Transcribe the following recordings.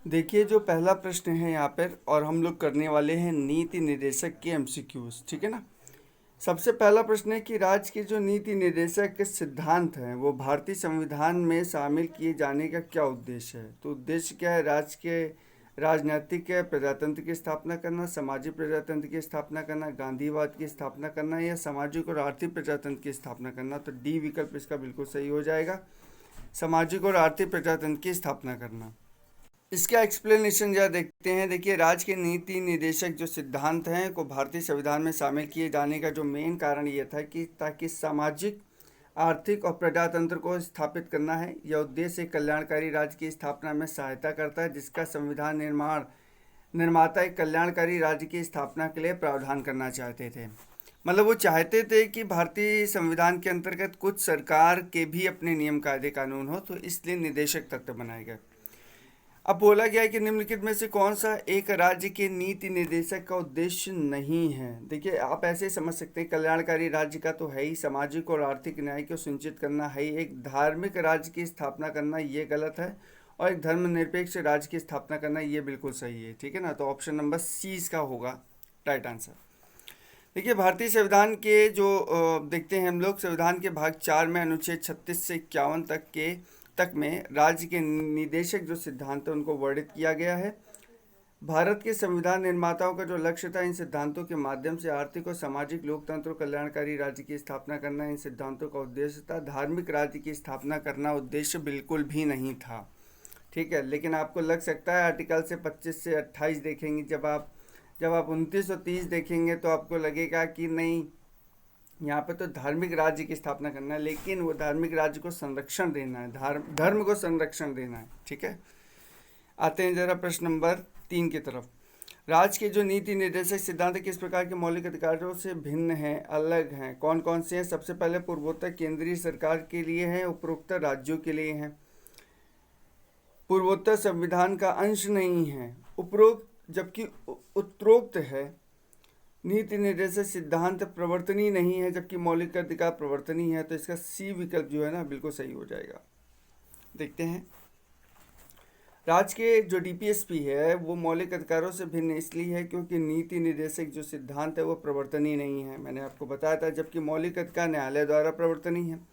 देखिए, जो पहला प्रश्न है यहाँ पर और हम लोग करने वाले हैं नीति निर्देशक के एमसीक्यूज, ठीक है ना। सबसे पहला प्रश्न है कि राज्य के जो नीति निर्देशक के सिद्धांत हैं वो भारतीय संविधान में शामिल किए जाने का क्या उद्देश्य है। तो उद्देश्य क्या है, राज्य के राजनीतिक प्रजातंत्र की स्थापना करना, सामाजिक प्रजातंत्र की स्थापना करना, गांधीवाद की स्थापना करना या सामाजिक और आर्थिक प्रजातंत्र की स्थापना करना। तो डी विकल्प इसका बिल्कुल सही हो जाएगा, सामाजिक और आर्थिक प्रजातंत्र की स्थापना करना। इसका एक्सप्लेनेशन जरा देखते हैं। देखिए, राज्य के नीति निर्देशक जो सिद्धांत हैं को भारतीय संविधान में शामिल किए जाने का जो मेन कारण ये था कि ताकि सामाजिक, आर्थिक और प्रजातंत्र को स्थापित करना है। यह उद्देश्य एक कल्याणकारी राज्य की स्थापना में सहायता करता है, जिसका संविधान निर्माता एक कल्याणकारी राज्य की स्थापना के लिए प्रावधान करना चाहते थे। मतलब वो चाहते थे कि भारतीय संविधान के अंतर्गत कुछ सरकार के भी अपने नियम कायदे कानून हो, तो इसलिए निर्देशक तत्व बनाए गए। अब बोला गया है कि निम्नलिखित में से कौन सा एक राज्य के नीति निर्देशक का उद्देश्य नहीं है। देखिए, आप ऐसे समझ सकते हैं, कल्याणकारी राज्य का तो है ही, सामाजिक और आर्थिक न्याय को सुनिश्चित करना है ही, एक धार्मिक राज्य की स्थापना करना ये गलत है, और एक धर्मनिरपेक्ष राज्य की स्थापना करना ये बिल्कुल सही है, ठीक है ना। तो ऑप्शन नंबर सी इसका होगा राइट आंसर। देखिए, भारतीय संविधान के जो देखते हैं हम लोग, संविधान के भाग 4 में अनुच्छेद 36 से 51 तक में राज्य के निदेशक जो सिद्धांत है उनको वर्णित किया गया है। भारत के संविधान निर्माताओं का जो लक्ष्य था, इन सिद्धांतों के माध्यम से आर्थिक और सामाजिक लोकतंत्र और कल्याणकारी राज्य की स्थापना करना इन सिद्धांतों का उद्देश्य था। धार्मिक राज्य की स्थापना करना उद्देश्य बिल्कुल भी नहीं था, ठीक है। लेकिन आपको लग सकता है आर्टिकल से 25 से 28 देखेंगे, जब आप 29 और 30 देखेंगे तो आपको लगेगा कि नहीं, यहाँ पे तो धार्मिक राज्य की स्थापना करना है, लेकिन वो धार्मिक राज्य को संरक्षण देना है, धर्म को संरक्षण देना है, ठीक है। आते हैं जरा प्रश्न नंबर 3 की तरफ। राज्य के जो नीति निर्देशक सिद्धांत किस प्रकार के मौलिक अधिकारों से भिन्न हैं, अलग हैं, कौन कौन से हैं। सबसे पहले पूर्वोत्तर केंद्रीय सरकार के लिए हैं, उपरोक्त राज्यों के लिए हैं। पूर्वोत्तर संविधान का अंश नहीं है, उपरोक्त जबकि उत्तरोक्त है। नीति निर्देशक सिद्धांत प्रवर्तनीय नहीं है, जबकि मौलिक अधिकार प्रवर्तनीय है। तो इसका सी विकल्प जो है ना बिल्कुल सही हो जाएगा। देखते हैं, राज्य के जो डीपीएसपी है वो मौलिक अधिकारों से भिन्न इसलिए है क्योंकि नीति निर्देशक जो सिद्धांत है वो प्रवर्तनीय नहीं है, मैंने आपको बताया था, जबकि मौलिक अधिकार न्यायालय द्वारा प्रवर्तनीय है।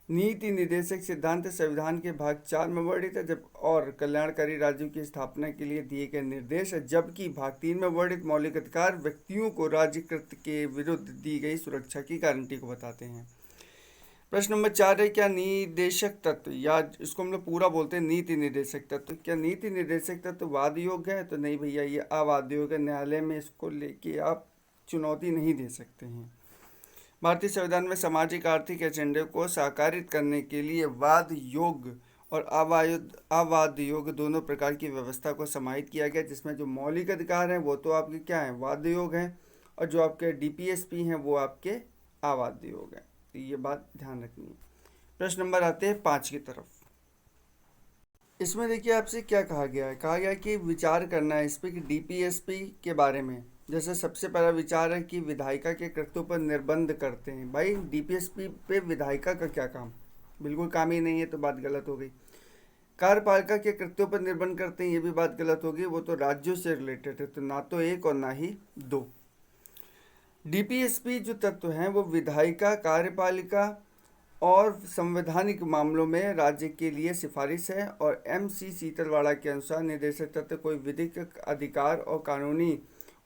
नीति निर्देशक सिद्धांत संविधान के भाग 4 में वर्णित है जब और कल्याणकारी राज्यों की स्थापना के लिए दिए गए निर्देश है, जबकि भाग 3 में वर्णित मौलिक अधिकार व्यक्तियों को राज्यकृत के विरुद्ध दी गई सुरक्षा की गारंटी को बताते हैं। प्रश्न नंबर 4 है, क्या निर्देशक तत्व, या इसको हम लोग पूरा बोलते हैं नीति निर्देशक तत्व, क्या नीति निर्देशक तत्व वाद योग्य है। तो नहीं भैया, ये अवाद योग्य, न्यायालय में इसको लेके आप चुनौती नहीं दे सकते हैं। भारतीय संविधान में सामाजिक आर्थिक एजेंडे को साकारित करने के लिए वाद योग्य और अवाद योग्य दोनों प्रकार की व्यवस्था को समाहित किया गया, जिसमें जो मौलिक अधिकार हैं वो तो आपके क्या हैं, वाद योग्य हैं, और जो आपके डीपीएसपी हैं वो आपके अवाद योग्य हैं। तो ये बात ध्यान रखनी है। प्रश्न नंबर आते हैं 5 की तरफ। इसमें देखिए आपसे क्या कहा गया है, कहा गया है कि विचार करना है इस पर कि डीपीएसपी के बारे में। जैसे सबसे पहला विचार है कि विधायिका के कृत्यों पर निर्बंध करते हैं। भाई, डीपीएसपी पे विधायिका का क्या काम, बिल्कुल काम ही नहीं है, तो बात गलत हो गई। कार्यपालिका के कृत्यों पर निर्बंध करते हैं, ये भी बात गलत होगी, वो तो राज्यों से रिलेटेड है, तो ना तो 1 और ना ही 2। डीपीएसपी जो तत्व हैं वो विधायिका, कार्यपालिका और संवैधानिक मामलों में राज्य के लिए सिफारिश है, और एमसी सीतलवाड़ा के अनुसार निर्देशक तत्व कोई विधिक अधिकार और कानूनी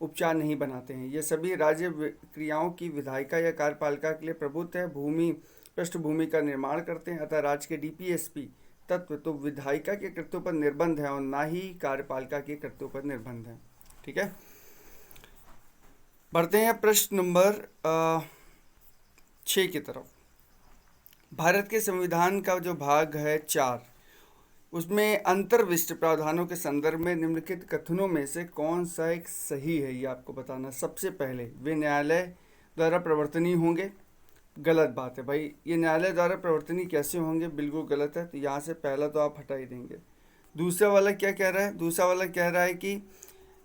उपचार नहीं बनाते हैं। ये सभी राज्य क्रियाओं की विधायिका या कार्यपालिका के लिए प्रभुत्व है, भूमि पृष्ठभूमि का निर्माण करते हैं। अतः राज्य के डीपीएसपी तत्व तो विधायिका के कृत्यों पर निर्बंध है और ना ही कार्यपालिका के कृत्यों पर निर्बंध है, ठीक है। बढ़ते हैं प्रश्न नंबर 6 की तरफ। भारत के संविधान का जो भाग है 4, उसमें अंतर्विष्ट प्रावधानों के संदर्भ में निम्नलिखित कथनों में से कौन सा एक सही है, ये आपको बताना। सबसे पहले, वे न्यायालय द्वारा प्रवर्तनीय होंगे। गलत बात है भाई, ये न्यायालय द्वारा प्रवर्तनीय कैसे होंगे, बिल्कुल गलत है, तो यहाँ से पहला तो आप हटा ही देंगे। दूसरा वाला क्या कह रहा है, दूसरा वाला कह रहा है कि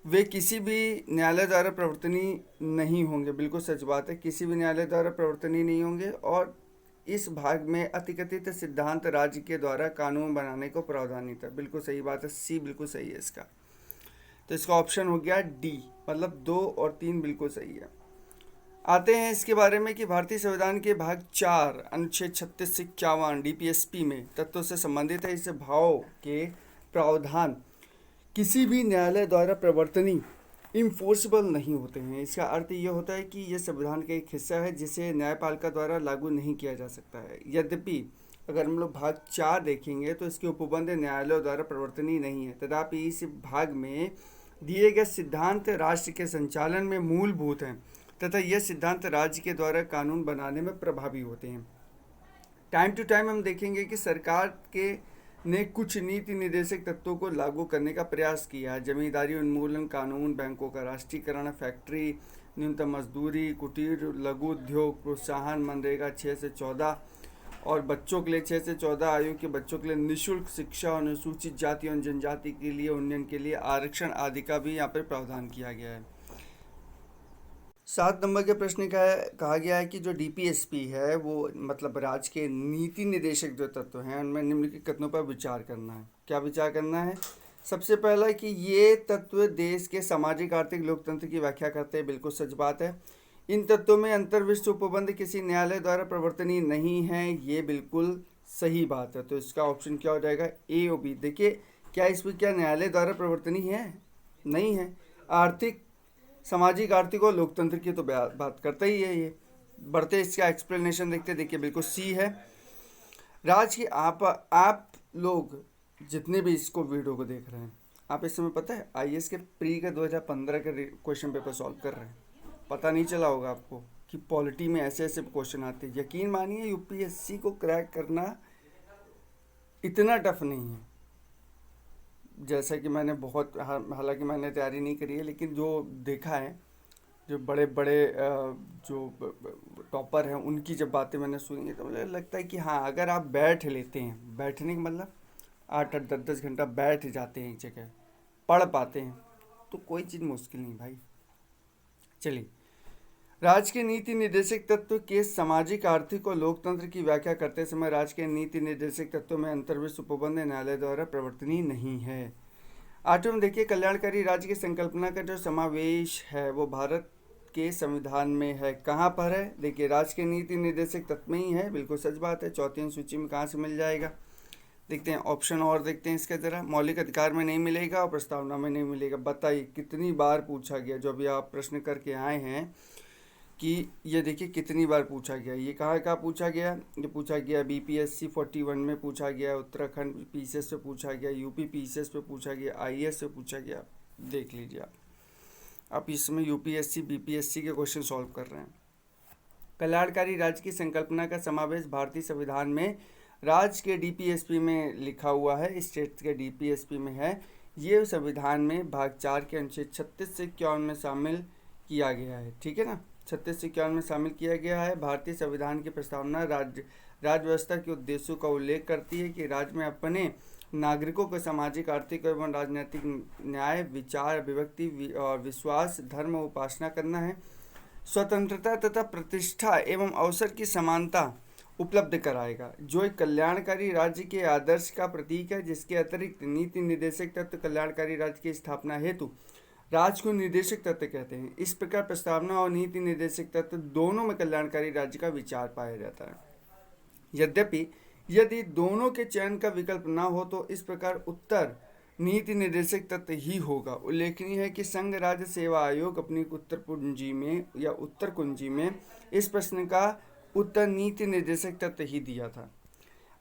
वे किसी भी न्यायालय द्वारा प्रवर्तनीय नहीं होंगे। बिल्कुल सच बात है, किसी भी न्यायालय द्वारा प्रवर्तनीय नहीं होंगे। और इस भाग में अतिकथित सिद्धांत राज्य के द्वारा कानून बनाने को प्रावधानित है। बिल्कुल सही बात है, सी बिल्कुल सही है इसका। तो इसका ऑप्शन हो गया डी, मतलब 2 और 3 बिल्कुल सही है। आते हैं इसके बारे में कि भारतीय संविधान के भाग 4 अनुच्छेद 36 से 51 डीपीएसपी में तत्वों से संबंधित है। इस भाव के प्रावधान किसी भी न्यायालय द्वारा प्रवर्तनीय इन्फोर्सिबल नहीं होते हैं। इसका अर्थ ये होता है कि यह संविधान का एक हिस्सा है जिसे न्यायपालिका द्वारा लागू नहीं किया जा सकता है। यद्यपि अगर हम लोग भाग 4 देखेंगे तो इसके उपबंध न्यायालयों द्वारा प्रवर्तनीय नहीं है, तथापि इस भाग में दिए गए सिद्धांत राष्ट्र के संचालन में मूलभूत हैं तथा यह सिद्धांत राज्य के द्वारा कानून बनाने में प्रभावी होते हैं। टाइम टू टाइम हम देखेंगे कि सरकार के ने कुछ नीति निर्देशक तत्वों को लागू करने का प्रयास किया है। जमींदारी उन्मूलन कानून, बैंकों का राष्ट्रीयकरण, फैक्ट्री न्यूनतम मजदूरी, कुटीर लघु उद्योग प्रोत्साहन, मनरेगा 6 से 14 और बच्चों के लिए 6 से 14 आयु के बच्चों के लिए निःशुल्क शिक्षा और अनुसूचित जाति और जनजाति के लिए उन्नयन के लिए आरक्षण आदि का भी यहाँ पर प्रावधान किया गया है। 7 नंबर के प्रश्न का कहा गया है कि जो डीपीएसपी है वो मतलब राज्य के नीति निर्देशक जो तत्व हैं उनमें निम्नलिखित कथनों पर विचार करना है। क्या विचार करना है? सबसे पहला कि ये तत्व देश के सामाजिक आर्थिक लोकतंत्र की व्याख्या करते हैं। बिल्कुल सच बात है। इन तत्वों में अंतर्विश्व उपबंध किसी न्यायालय द्वारा प्रवर्तनीय नहीं है, ये बिल्कुल सही बात है। तो इसका ऑप्शन क्या हो जाएगा? ए और बी। देखिए क्या इसमें क्या न्यायालय द्वारा प्रवर्तनीय है? नहीं है। आर्थिक सामाजिक आर्थिक और लोकतंत्र की तो बात करता ही है ये। बढ़ते इसका एक्सप्लेनेशन देखते, देखिए बिल्कुल सी है। राज की आप लोग जितने भी इसको वीडियो को देख रहे हैं, आप इस समय पता है आईएएस के प्री का 2015 के क्वेश्चन पेपर सॉल्व कर रहे हैं। पता नहीं चला होगा आपको कि पॉलिटी में ऐसे ऐसे क्वेश्चन आते हैं। यकीन मानिए यूपीएससी को क्रैक करना इतना टफ नहीं है। जैसा कि मैंने हालांकि मैंने तैयारी नहीं करी है, लेकिन जो देखा है, जो बड़े बड़े जो टॉपर हैं उनकी जब बातें मैंने सुनी है तो मुझे लगता है कि हाँ, अगर आप बैठ लेते हैं, बैठने का मतलब 8-8 10-10 घंटा बैठ जाते हैं एक जगह, पढ़ पाते हैं, तो कोई चीज़ मुश्किल नहीं भाई। चलिए, राज्य के नीति निर्देशक तत्व के सामाजिक आर्थिक और लोकतंत्र की व्याख्या करते समय राज्य के नीति निर्देशक तत्वों में अंतर्विश्व उपबंध न्यायालय द्वारा प्रवर्तनीय नहीं है। 8वें में देखिए कल्याणकारी राज्य की संकल्पना का जो समावेश है वो भारत के संविधान में है। कहाँ पर है? देखिए राज्य के नीति निर्देशक तत्व में ही है। बिल्कुल सच बात है। 4थी सूची में कहाँ से मिल जाएगा? देखते हैं ऑप्शन और देखते हैं इसका ज़रा। मौलिक अधिकार में नहीं मिलेगा और प्रस्तावना में नहीं मिलेगा। बताइए कितनी बार पूछा गया? जो अभी आप प्रश्न करके आए हैं कि ये देखिए कितनी बार पूछा गया। ये कहाँ पूछा गया? ये पूछा गया बीपीएससी 41 में पूछा गया, उत्तराखंड पीसीएस पे पूछा गया, यूपी पीसीएस पे पूछा गया, आईएएस पे पूछा गया। देख लीजिए आप इसमें यूपीएससी बीपीएससी के क्वेश्चन सॉल्व कर रहे हैं। कल्याणकारी राज्य की संकल्पना का समावेश भारतीय संविधान में राज्य के डीपीएसपी में लिखा हुआ है, स्टेट के डीपीएसपी में है। ये संविधान में भाग 4 के अनुच्छेद 36 से 51 में शामिल किया गया है। ठीक है ना, 36 से 51 में शामिल किया गया है। भारतीय संविधान की प्रस्तावना राज्य व्यवस्था के उद्देश्यों का उल्लेख करती है कि राज्य में अपने नागरिकों को सामाजिक आर्थिक एवं राजनीतिक न्याय, विचार, अभिव्यक्ति और विश्वास, धर्म उपासना करना है। स्वतंत्रता तथा प्रतिष्ठा एवं अवसर की समानता उपलब्ध कराएगा, जो एक कल्याणकारी राज्य के आदर्श का प्रतीक है, जिसके अतिरिक्त नीति निर्देशक तत्व कल्याणकारी राज्य की स्थापना हेतु राज्य को निर्देशक तत्व कहते हैं। इस प्रकार प्रस्तावना और नीति निर्देशक तत्व दोनों में कल्याणकारी राज्य का विचार पाया जाता है। यद्यपि यदि दोनों के चयन का विकल्प न हो तो इस प्रकार उत्तर नीति निर्देशक तत्व ही होगा। उल्लेखनीय है कि संघ राज्य सेवा आयोग अपनी उत्तर कुंजी में इस प्रश्न का उत्तर नीति निर्देशक तत्व ही दिया था।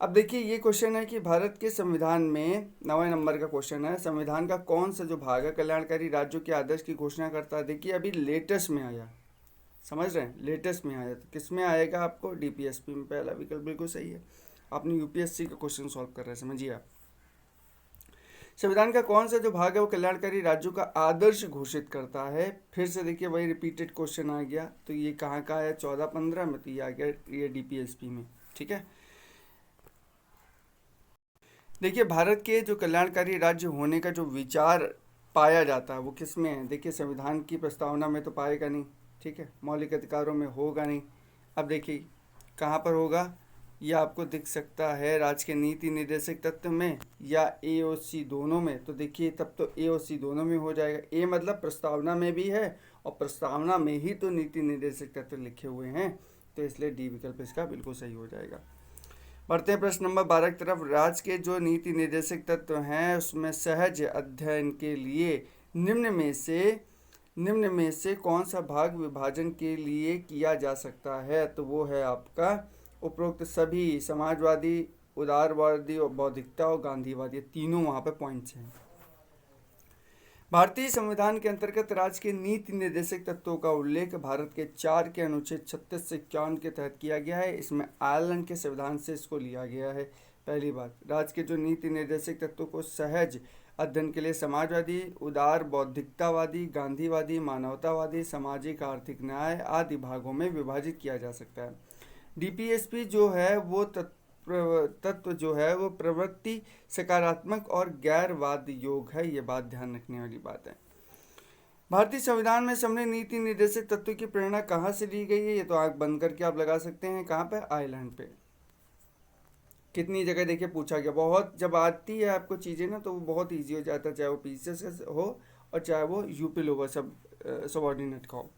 अब देखिए ये क्वेश्चन है कि भारत के संविधान में 9वें नंबर का क्वेश्चन है, संविधान का कौन सा जो भाग है कल्याणकारी राज्यों के आदर्श की घोषणा करता है। देखिए अभी लेटेस्ट में आया, समझ रहे हैं, लेटेस्ट में आया। तो किस में आएगा? आपको डीपीएसपी में। पहला विकल्प बिल्कुल सही है। आपने यूपीएससी का क्वेश्चन सॉल्व कर रहे हैं, समझिए आप। संविधान का कौन सा जो भाग है वो कल्याणकारी राज्यों का आदर्श घोषित करता है। फिर से देखिए वही रिपीटेड क्वेश्चन आ गया। तो ये कहाँ का आया? 14-15 में। तो ये आ गया ये डीपीएसपी में। ठीक है, देखिए भारत के जो कल्याणकारी राज्य होने का जो विचार पाया जाता है वो किस में है? देखिए संविधान की प्रस्तावना में तो पाएगा नहीं, ठीक है, मौलिक अधिकारों में होगा नहीं। अब देखिए कहाँ पर होगा? ये आपको दिख सकता है राज्य के नीति निर्देशक तत्व में या ए और सी दोनों में। तो देखिए तब तो ए और सी दोनों में हो जाएगा। ए मतलब प्रस्तावना में भी है और प्रस्तावना में ही तो नीति निर्देशक तत्व लिखे हुए हैं, तो इसलिए डी विकल्प इसका बिल्कुल सही हो जाएगा। बढ़ते हैं प्रश्न नंबर 12 की तरफ। राज्य के जो नीति निर्देशक तत्व हैं उसमें सहज अध्ययन के लिए निम्न में से कौन सा भाग विभाजन के लिए किया जा सकता है? तो वो है आपका उपरोक्त सभी समाजवादी, उदारवादी और बौद्धिकता और गांधीवादी, तीनों वहाँ पे पॉइंट्स हैं। भारतीय संविधान के अंतर्गत राज्य के नीति निर्देशक तत्वों का उल्लेख भारत के 4 के अनुच्छेद 36 से 51 के तहत किया गया है। इसमें आयरलैंड के संविधान से इसको लिया गया है। पहली बात, राज्य के जो नीति निर्देशक तत्वों को सहज अध्ययन के लिए समाजवादी, उदार, बौद्धिकतावादी, गांधीवादी, मानवतावादी, सामाजिक आर्थिक न्याय आदि भागों में विभाजित किया जा सकता है। डीपीएसपी जो है वो तत्व जो है वो प्रवृत्ति, सकारात्मक और गैरवाद योग है। ये बात ध्यान रखने वाली बात है। भारतीय संविधान में सम्मिलित नीति निर्देशक तत्व की प्रेरणा कहाँ से ली गई है? ये तो आंख बंद करके आप लगा सकते हैं। कहाँ पे? आयरलैंड पे। कितनी जगह देखिए पूछा गया। बहुत जब आती है आपको चीज़ें ना तो वो बहुत ईजी हो जाता है, चाहे वो पीसीएस हो और चाहे वो यूपी लोअर सबऑर्डिनेट का हो।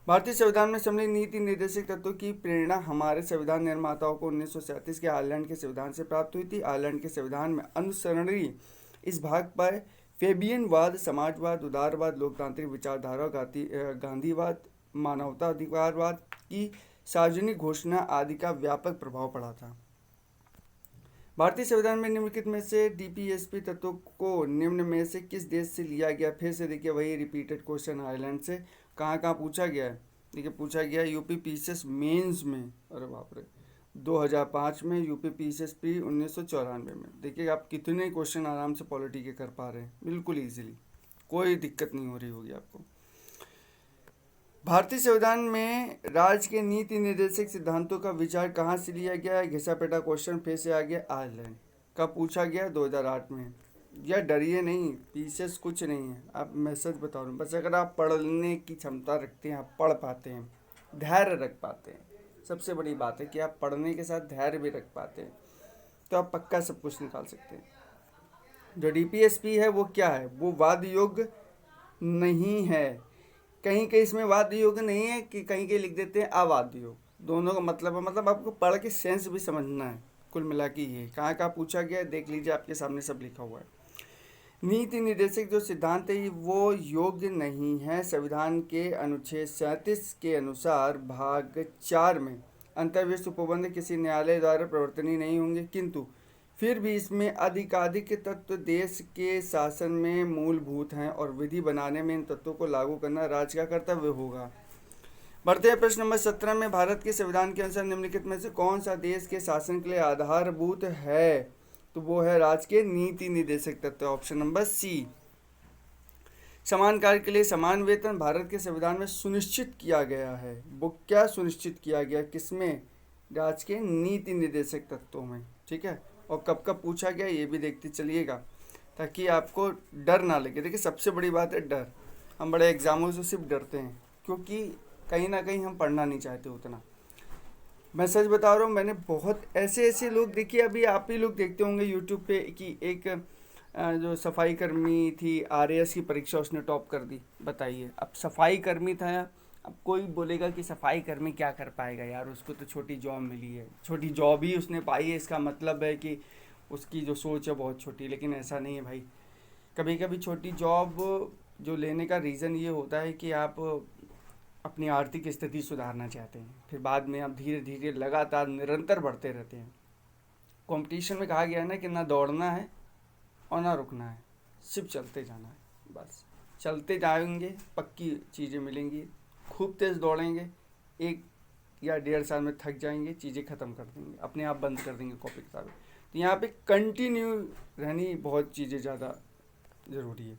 भारतीय संविधान में सम्मिलित नीति निर्देशक तत्वों की प्रेरणा हमारे संविधान निर्माताओं को 1937 के आयरलैंड के संविधान से प्राप्त हुई थी। आयरलैंड के संविधान में अनुसरणीय इस भाग पर फेबियनवाद, समाजवाद, उदारवाद, लोकतांत्रिक विचारधारा, गांधीवाद, मानवताधिकारवाद की सार्वजनिक घोषणा आदि का व्यापक प्रभाव पड़ा था। भारतीय संविधान में निम्नलिखित में से डीपीएसपी तत्वों को निम्न में से किस देश से लिया गया? फिर से देखिए वही रिपीटेड क्वेश्चन आयरलैंड से। कहाँ कहाँ पूछा गया है? देखिए पूछा गया यूपी पीसीएस मेंस में, अरे बाप रे, 2005 में, यूपी पीसीएस प्री 1994 में। देखिए आप कितने क्वेश्चन आराम से पॉलिटी के कर पा रहे हैं, बिल्कुल ईजिली, कोई दिक्कत नहीं हो रही होगी आपको। भारतीय संविधान में राज्य के नीति निर्देशक सिद्धांतों का विचार कहाँ से लिया गया है? घिसा पेटा क्वेश्चन फिर से आ गया। आयरलैंड। कब पूछा गया? 2008 में। या डरिए नहीं, पीसेस कुछ नहीं है, आप मैसेज बता रहा हूँ। बस अगर आप पढ़ने की क्षमता रखते हैं, आप पढ़ पाते हैं, धैर्य रख पाते हैं, सबसे बड़ी बात है कि आप पढ़ने के साथ धैर्य भी रख पाते हैं, तो आप पक्का सब कुछ निकाल सकते हैं। जो डीपीएसपी है वो क्या है? वो वाद योग्य नहीं है। कहीं कहीं इसमें वाद योग्य नहीं है कि कहीं कहीं लिख देते हैं अवाद योग्य। दोनों का मतलब है, मतलब आपको पढ़ के सेंस भी समझना है। कुल मिला के ये कहाँ कहाँ पूछा गया देख लीजिए, आपके सामने सब लिखा हुआ है। नीति निर्देशक जो सिद्धांत है वो योग्य नहीं है। संविधान के अनुच्छेद 37 के अनुसार भाग 4 में अंतर्विश्व उपबंध किसी न्यायालय द्वारा प्रवर्तनीय नहीं होंगे, किंतु फिर भी इसमें अधिकाधिक तत्व देश के शासन में मूलभूत हैं और विधि बनाने में इन तत्वों को लागू करना राज्य का कर्तव्य होगा। बढ़ते हैं प्रश्न नंबर 17 में। भारत के संविधान के अनुसार निम्नलिखित में से कौन सा देश के शासन के लिए आधारभूत है? तो वो है राज्य के नीति निर्देशक तत्व, ऑप्शन नंबर सी। समान कार्य के लिए समान वेतन भारत के संविधान में सुनिश्चित किया गया है। वो क्या सुनिश्चित किया गया? किसमें? राज्य के नीति निर्देशक तत्वों में। ठीक है, और कब कब पूछा गया ये भी देखते चलिएगा ताकि आपको डर ना लगे। देखिए सबसे बड़ी बात है डर। हम बड़े एग्जामों से सिर्फ डरते हैं क्योंकि कहीं ना कहीं हम पढ़ना नहीं चाहते उतना। मैं सच बता रहा हूँ, मैंने बहुत ऐसे लोग देखिए, अभी आप ही लोग देखते होंगे यूट्यूब पे कि एक जो सफाई कर्मी थी, आरएएस की परीक्षा उसने टॉप कर दी। बताइए, अब सफाई कर्मी था, अब कोई बोलेगा कि सफाई कर्मी क्या कर पाएगा यार, उसको तो छोटी जॉब मिली है, छोटी जॉब ही उसने पाई है, इसका मतलब है कि उसकी जो सोच है बहुत छोटी। लेकिन ऐसा नहीं है भाई। कभी कभी छोटी जॉब जो लेने का रीज़न ये होता है कि आप अपनी आर्थिक स्थिति सुधारना चाहते हैं, फिर बाद में आप धीरे धीरे लगातार निरंतर बढ़ते रहते हैं। कंपटीशन में कहा गया है ना कि ना दौड़ना है और ना रुकना है, सिर्फ चलते जाना है। बस चलते जाएंगे, पक्की चीज़ें मिलेंगी। खूब तेज़ दौड़ेंगे, 1 या 1.5 साल में थक जाएंगे, चीज़ें ख़त्म कर देंगे, अपने आप बंद कर देंगे कॉपी किताबें। तो यहाँ पे कंटिन्यू रहनी बहुत चीज़ें ज़्यादा ज़रूरी है।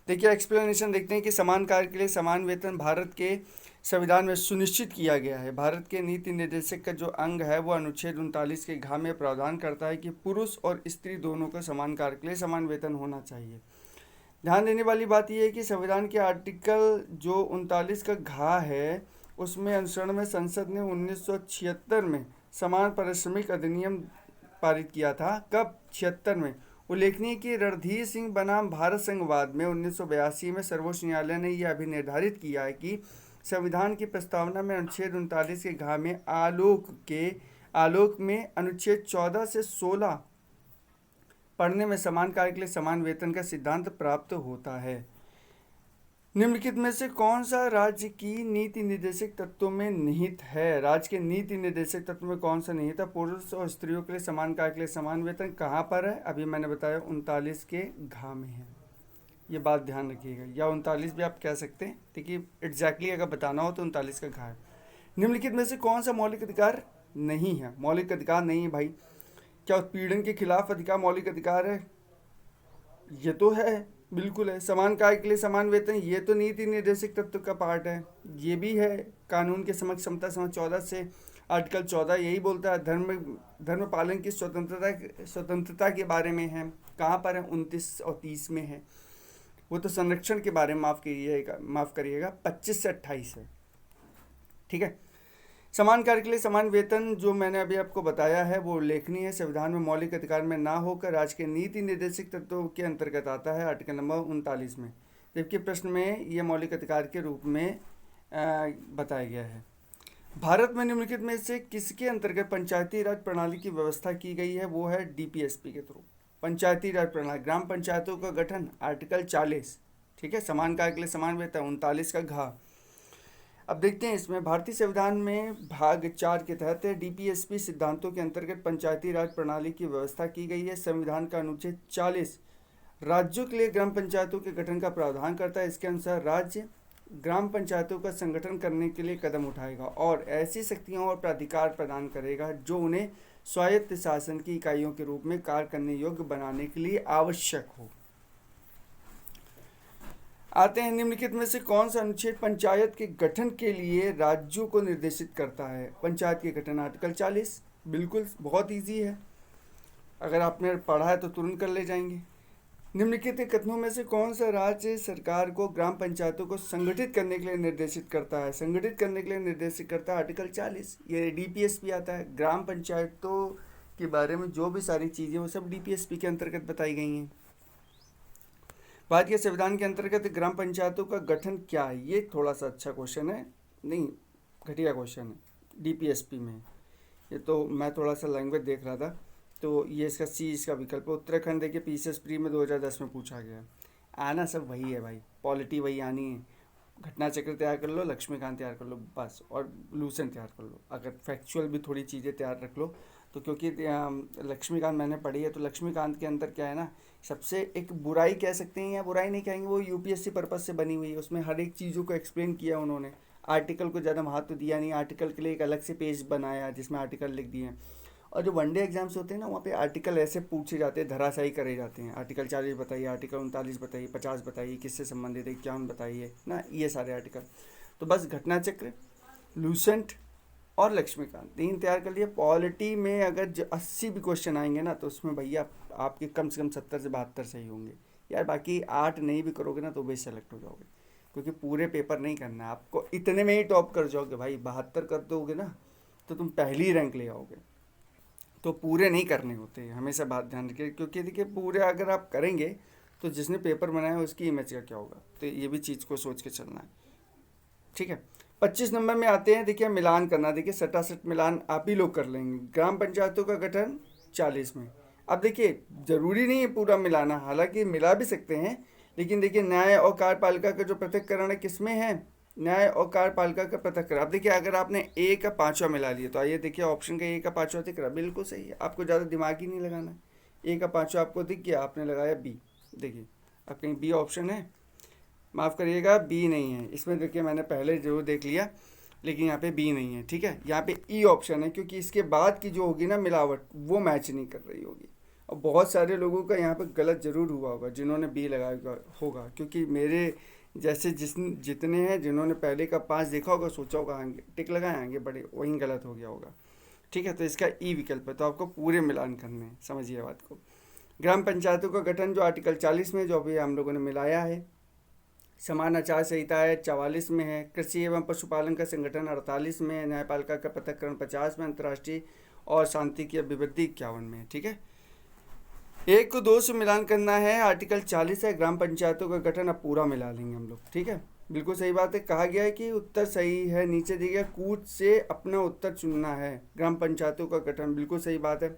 देखिए एक्सप्लेनेशन देखते हैं कि समान कार्य के लिए समान वेतन भारत के संविधान में सुनिश्चित किया गया है। भारत के नीति निर्देशक का जो अंग है वो अनुच्छेद 39 के घ में प्रावधान करता है कि पुरुष और स्त्री दोनों को समान कार्य के लिए समान वेतन होना चाहिए। ध्यान देने वाली बात यह है कि संविधान के आर्टिकल जो 39 का घ है उसमें अनुसरण में संसद ने 1976 में समान पारिश्रमिक अधिनियम पारित किया था? कब? 76 में। उल्लेखनीय कि रणधीर सिंह बनाम भारत संघवाद में 1982 में सर्वोच्च न्यायालय ने यह भी निर्धारित किया है कि संविधान की प्रस्तावना में अनुच्छेद 39 के घ में आलोक में अनुच्छेद 14 से 16 पढ़ने में समान कार्य के लिए समान वेतन का सिद्धांत प्राप्त होता है। निम्नलिखित में से कौन सा राज्य की नीति निर्देशक तत्वों में निहित है? राज्य के नीति निर्देशक तत्व में कौन सा निहित है? पुरुष और स्त्रियों के लिए समान कार्य के लिए समान वेतन कहाँ पर है? अभी मैंने बताया 39 के घ में है। ये बात ध्यान रखिएगा, या 39 भी आप कह सकते हैं, देखिए एग्जैक्टली अगर बताना हो तो 39 का घ है। निम्नलिखित में से कौन सा मौलिक अधिकार नहीं है? मौलिक अधिकार नहीं है भाई। क्या उत्पीड़न के खिलाफ अधिकार मौलिक अधिकार है? ये तो है, बिल्कुल है। समान कार्य के लिए समान वेतन, ये तो नीति निर्देशक तत्व का पार्ट है, ये भी है। कानून के समक्ष समता समझ 14 से आर्टिकल 14 यही बोलता है। धर्म पालन की स्वतंत्रता के बारे में है। कहाँ पर है? 29 और 30 में है। वो तो संरक्षण के बारे में माफ़ करिएगा 25 से 28 है, ठीक है। समान कार्य के लिए समान वेतन जो मैंने अभी आपको बताया है वो उल्लेखनीय है। संविधान में मौलिक अधिकार में ना होकर राज्य के नीति निर्देशक तत्वों के अंतर्गत आता है आर्टिकल नंबर 39 में, जबकि प्रश्न में ये मौलिक अधिकार के रूप में बताया गया है। भारत में निम्नलिखित में से किसके अंतर्गत पंचायती राज प्रणाली की व्यवस्था की गई है? वो है DPSP के थ्रू। पंचायती राज प्रणाली, ग्राम पंचायतों का गठन, आर्टिकल 40, ठीक है। समान कार्य के लिए समान वेतन, 39 का घ। अब देखते हैं इसमें भारतीय संविधान में भाग 4 के तहत DPSP सिद्धांतों के अंतर्गत पंचायती राज प्रणाली की व्यवस्था की गई है। संविधान का अनुच्छेद 40 राज्यों के लिए ग्राम पंचायतों के गठन का प्रावधान करता है। इसके अनुसार राज्य ग्राम पंचायतों का संगठन करने के लिए कदम उठाएगा और ऐसी शक्तियां और प्राधिकार प्रदान करेगा जो उन्हें स्वायत्त शासन की इकाइयों के रूप में कार्य करने योग्य बनाने के लिए आवश्यक हो। आते हैं, निम्नलिखित में से कौन सा अनुच्छेद पंचायत के गठन के लिए राज्यों को निर्देशित करता है? पंचायत के गठन, आर्टिकल 40। बिल्कुल, बहुत इजी है, अगर आपने पढ़ा है तो तुरंत कर ले जाएंगे। निम्नलिखित कथनों में से कौन सा राज्य सरकार को ग्राम पंचायतों को संगठित करने के लिए निर्देशित करता है? संगठित करने के लिए निर्देशित करता है आर्टिकल 40। ये DPSP आता है। ग्राम पंचायतों के बारे में जो भी सारी चीज़ें वो सब DPSP के अंतर्गत बताई गई हैं। भारतीय संविधान के अंतर्गत ग्राम पंचायतों का गठन क्या है? ये थोड़ा सा अच्छा क्वेश्चन है, नहीं घटिया क्वेश्चन है DPSP में। ये तो मैं थोड़ा सा लैंग्वेज देख रहा था, तो ये इसका C इसका विकल्प है। उत्तराखंड देखिए PCS प्री में 2010 में पूछा गया। आना सब वही है भाई, पॉलिटी वही आनी है। घटना चक्र तैयार कर लो, लक्ष्मीकांत तैयार कर लो बस, और लूसेंट तैयार कर लो। अगर फैक्चुअल भी थोड़ी चीज़ें तैयार रख लो तो, क्योंकि लक्ष्मीकांत मैंने पढ़ी है, तो लक्ष्मीकांत के अंदर क्या है ना, सबसे एक बुराई कह सकते हैं या बुराई नहीं कहेंगे, वो UPSC पर्पज़ से बनी हुई है। उसमें हर एक चीज़ों को एक्सप्लेन किया उन्होंने। आर्टिकल को ज़्यादा महत्व दिया नहीं, आर्टिकल के लिए एक अलग से पेज बनाया जिसमें आर्टिकल लिख दिए हैं। और जो वनडे एग्जाम्स होते हैं ना, वहाँ पे आर्टिकल ऐसे पूछे जाते हैं, धराशायी करे जाते हैं। आर्टिकल 40 बताइए, आर्टिकल 39 बताइए, 50 बताइए, किससे संबंधित है, 51 बताइए ना, ये सारे आर्टिकल। तो बस घटना चक्र, लूसेंट और लक्ष्मीकांत 3 तैयार कर लिए। पॉलिटी में अगर 80 भी क्वेश्चन आएंगे ना, तो उसमें भैया आपके कम से कम 70 से 72 सही होंगे यार। बाकी 8 नहीं भी करोगे ना तो भी सेलेक्ट हो जाओगे, क्योंकि पूरे पेपर नहीं करना है आपको। इतने में ही टॉप कर जाओगे भाई, 72 कर दोगे ना तो तुम पहली रैंक ले आओगे। तो पूरे नहीं करने होते, हमेशा बात ध्यान रखिए, क्योंकि देखिए पूरे अगर आप करेंगे तो जिसने पेपर बनाया उसकी इमेज का क्या होगा। तो ये भी चीज़ को सोच के चलना है, ठीक है। 25 नंबर में आते हैं, देखिए मिलान करना। देखिए सटासट मिलान आप ही लोग कर लेंगे। ग्राम पंचायतों का गठन 40 में। अब देखिए ज़रूरी नहीं है पूरा मिलाना, हालांकि मिला भी सकते हैं, लेकिन देखिए न्याय और कार्यपालिका का जो पृथक्करण है किसमें है? न्याय और कार्यपालिका का पृथक्करण। अब देखिए अगर आपने A का 5वां मिला लिया, तो आइए देखिए ऑप्शन का A का 5वां दिख रहा, बिल्कुल सही है। आपको ज़्यादा दिमाग ही नहीं लगाना। A का 5वां आपको दिख गया, आपने लगाया B। देखिए अब कहीं B ऑप्शन है, माफ़ करिएगा B नहीं है इसमें। देखिए मैंने पहले जरूर देख लिया, लेकिन यहाँ पे B नहीं है, ठीक है। यहाँ पे E ऑप्शन है, क्योंकि इसके बाद की जो होगी ना मिलावट, वो मैच नहीं कर रही होगी। और बहुत सारे लोगों का यहाँ पे गलत ज़रूर हुआ होगा जिन्होंने B लगाया होगा, क्योंकि मेरे जैसे जितने हैं जिन्होंने पहले का 5 देखा होगा, सोचा होगा आगे टिक लगाए आगे बढ़े, वहीं गलत हो गया होगा, ठीक है। तो इसका E विकल्प है। तो आपको पूरे मिलान करने हैं, समझिए बात को। ग्राम पंचायतों का गठन जो आर्टिकल 40 में, जो अभी हम लोगों ने मिलाया है, समान आचार संहिता है 44 में है, कृषि एवं पशुपालन का संगठन 48 में है, न्यायपालिका का पृथक्करण 50 में, अंतर्राष्ट्रीय और शांति की अभिवृद्धि 51 में है। ठीक है, एक को दो से मिलान करना है, आर्टिकल 40 है, ग्राम पंचायतों का गठन अब पूरा मिला लेंगे हम लोग। ठीक है, बिल्कुल सही बात है, कहा गया है कि उत्तर सही है, नीचे दिया गया कूट से अपना उत्तर चुनना है, ग्राम पंचायतों का गठन, बिल्कुल सही बात है।